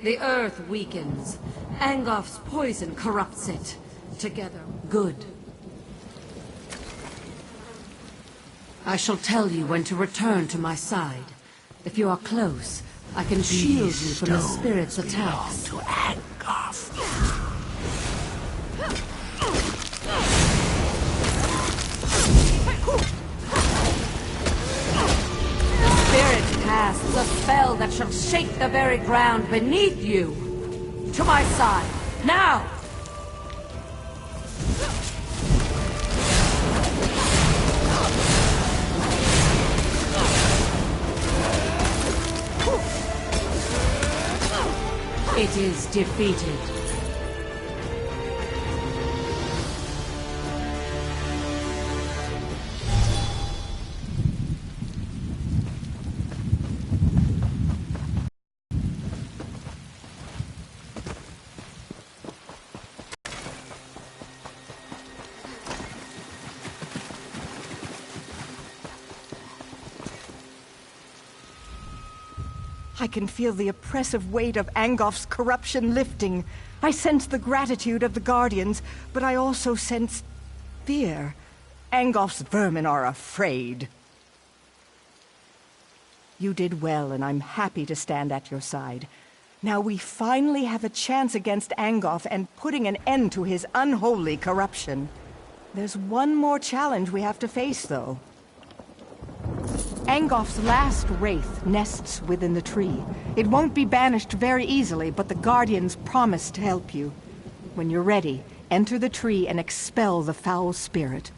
O: The earth weakens. Angoff's poison corrupts it. Together, good. I shall tell you when to return to my side. If you are close, I can shield you from the spirit's attacks.
T: To Angoff.
O: Spirit casts a spell that shall shake the very ground beneath you. To my side, now! It is defeated.
K: I can feel the oppressive weight of Angoff's corruption lifting. I sense the gratitude of the Guardians, but I also sense fear. Angoff's vermin are afraid. You did well, and I'm happy to stand at your side. Now we finally have a chance against Angoff and putting an end to his unholy corruption. There's one more challenge we have to face, though. Angoff's last wraith nests within the tree. It won't be banished very easily, but the Guardians promise to help you. When you're ready, enter the tree and expel the foul spirit.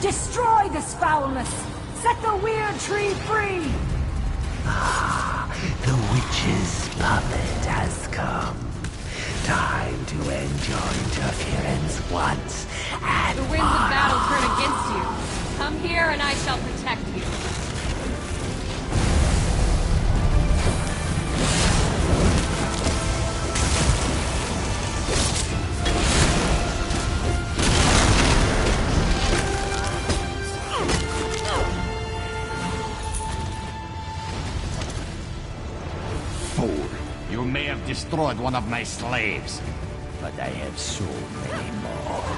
O: Destroy this foulness! Set the weird tree free!
T: The witch's plummet has come. Time to end your interference once and
S: The winds of battle turn against you. Come here and I shall protect you.
U: You may have destroyed one of my slaves, but I have so many more.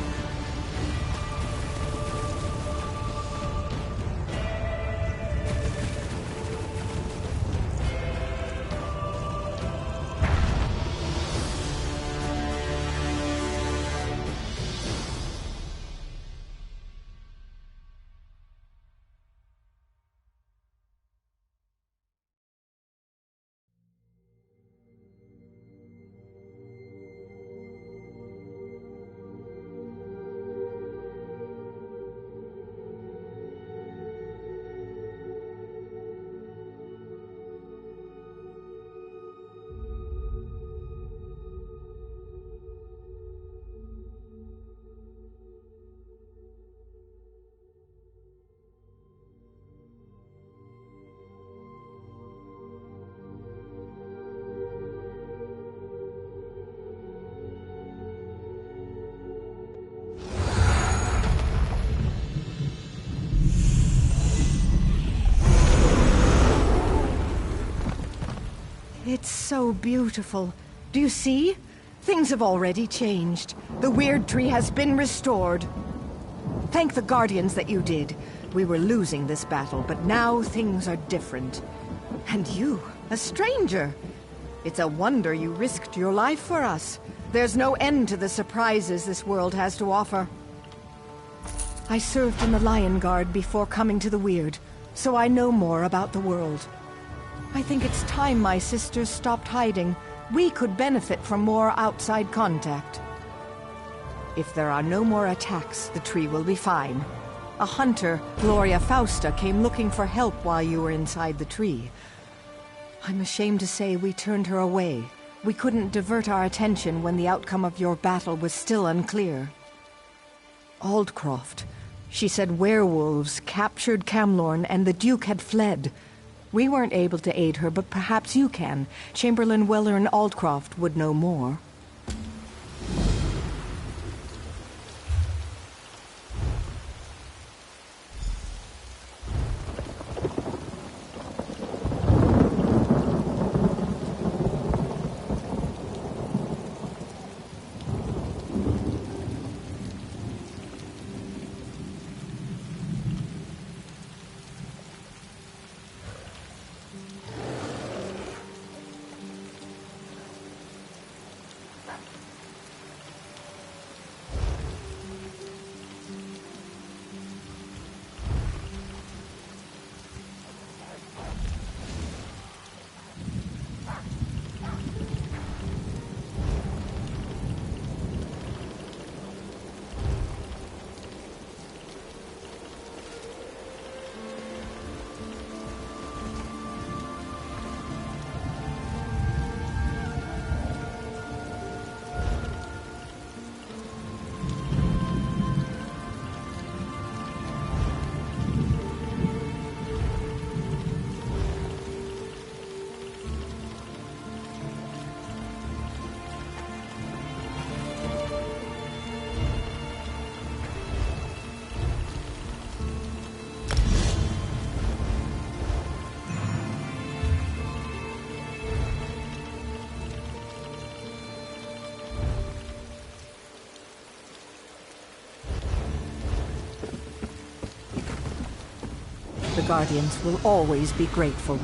K: It's so beautiful. Do you see? Things have already changed. The weird tree has been restored. Thank the Guardians that you did. We were losing this battle, but now things are different. And you, a stranger. It's a wonder you risked your life for us. There's no end to the surprises this world has to offer. I served in the Lion Guard before coming to the Weird, so I know more about the world. I think it's time my sisters stopped hiding. We could benefit from more outside contact. If there are no more attacks, the tree will be fine. A hunter, Gloria Fausta, came looking for help while you were inside the tree. I'm ashamed to say we turned her away. We couldn't divert our attention when the outcome of your battle was still unclear. Aldcroft. She said werewolves captured Camlorn and the Duke had fled. We weren't able to aid her, but perhaps you can. Chamberlain Wellern Aldcroft would know more. The Guardians will always be grateful.